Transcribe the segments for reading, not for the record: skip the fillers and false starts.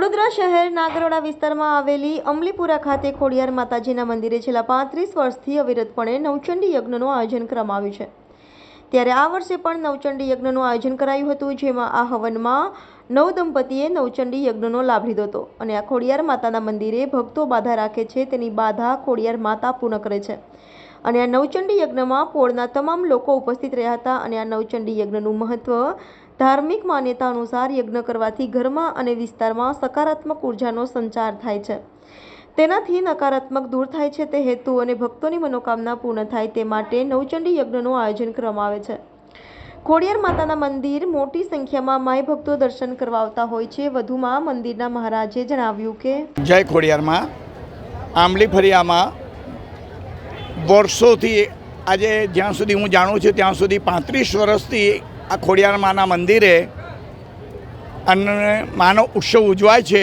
વડોદરા શહેર નાગરોડા વિસ્તારમાં આવેલી અમલીપુરા ખાતે ખોડિયાર માતાજીના મંદિરે છેલ્લા 35 વર્ષથી અવિરતપણે નવચંડી યજ્ઞનું આયોજન કરવામાં આવ્યું છે। ત્યારે આ વર્ષે પણ નવચંડી યજ્ઞનું આયોજન કરાયું હતું, જેમાં આ હવનમાં નવદંપતીએ નવચંડી યજ્ઞનો લાભ લીધો હતો અને આ ખોડિયાર માતાના મંદિરે ભક્તો બાધા રાખે છે, તેની બાધા ખોડિયાર માતા પૂર્ણ કરે છે અને આ નવચંડી યજ્ઞમાં પોળના તમામ લોકો ઉપસ્થિત રહ્યા હતા અને આ નવચંડી યજ્ઞનું મહત્વ ધાર્મિક માન્યતા અનુસાર યજ્ઞ કરવાથી ઘરમાં અને વિસ્તારમાં સકારાત્મક ઉર્જાનો સંચાર થાય છે, તેનાથી નકારાત્મક દૂર થાય છે તે હેતુ અને ભક્તોની મનોકામના પૂર્ણ થાય તે માટે નવચંડી યજ્ઞનું આયોજન કરવામાં આવે છે। ખોડિયાર માતાના મંદિર મોટી સંખ્યામાં માય ભક્તો દર્શન કરવા આવતા હોય છે। વધુમાં મંદિરના મહારાજે જણાવ્યું કે જય ખોડિયારમાં આંબલી ફરિયામાં વર્ષોથી આજે જ્યાં સુધી હું જાણું છું ત્યાં સુધી 35 વર્ષથી આ ખોડિયાર માના મંદિરે અને માનો ઉત્સવ ઉજવાય છે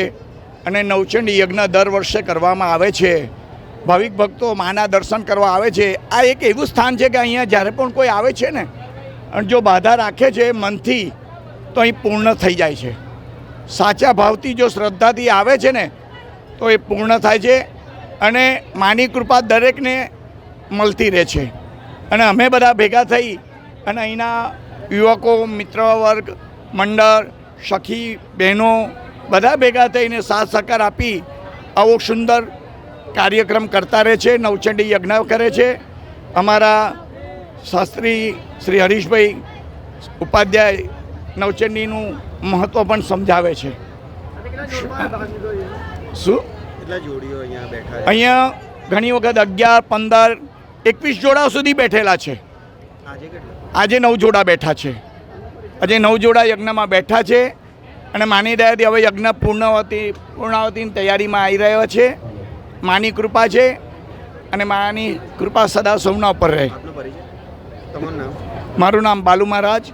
અને નવચંડી યજ્ઞ દર વર્ષે કરવામાં આવે છે। ભાવિક ભક્તો માના દર્શન કરવા આવે છે। આ એક એવું સ્થાન છે કે અહીંયા જ્યારે પણ કોઈ આવે છે ને અને જો બાધા રાખે છે મનથી તો અહીં પૂર્ણ થઈ જાય છે। સાચા ભાવથી જો શ્રદ્ધાથી આવે છે ને તો એ પૂર્ણ થાય છે અને માની કૃપા દરેકને મળતી રહે છે। અને અમે બધા ભેગા થઈ અને અહીંના યુવકો, મિત્ર વર્ગ, મંડળ, સખી બહેનો બધા ભેગા થઈને સાથ સહકાર આપી આવો સુંદર કાર્યક્રમ કરતા રહે છે, નવચંડી યજ્ઞ કરે છે। અમારા શાસ્ત્રી શ્રી હરીશભાઈ ઉપાધ્યાય નવચંડીનું મહત્ત્વ પણ સમજાવે છે। શું અહીંયા ઘણી વખત 11, 15, 21 જોડા સુધી બેઠેલા છે। આજે 9 જોડા બેઠા છે। આજે 9 જોડા યજ્ઞમાં બેઠા છે અને માની દયાથી હવે યજ્ઞ પૂર્ણાવતીની તૈયારીમાં આવી રહ્યો છે। માની કૃપા છે અને માની કૃપા સદા સૌના ઉપર રહે। મારું નામ બાલુ મહારાજ,